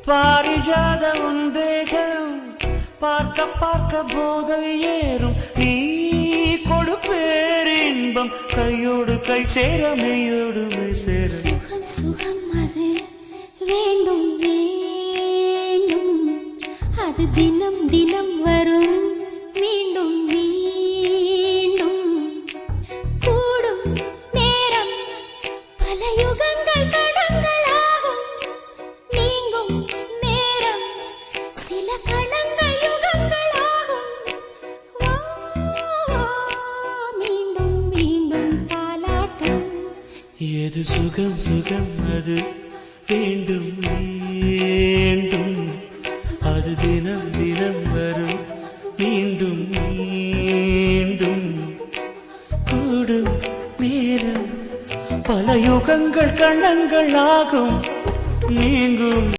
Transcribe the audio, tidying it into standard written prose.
பாரிஜாத உந்தேகம் பார்க்க பார்க்க போதை ஏறும் நீ கொடுப்பேரின்பம் கையோடு கை சேர மெய்யோடு மெய் சேர சுகம் சுகம் அது வேண்டும் வேண்டும் அது தினம் தினம் வரும் மீண்டும் மீண்டும் கூடும் நேரம் பல யுகங்கள் தடங்களாகும் நீங்கும் நேரம் சில கணங்கள் யுகங்களாகும் வா, வா, மீண்டும் மீண்டும் தாலாட்டும் எது சுகம் சுகம் அது வேண்டும் வேண்டும் அது தினம் தினம் வரும் மீண்டும் மீண்டும் கூடும் நேரம் பல யுகங்கள் கண்ணங்கள் ஆகும் நீங்கும்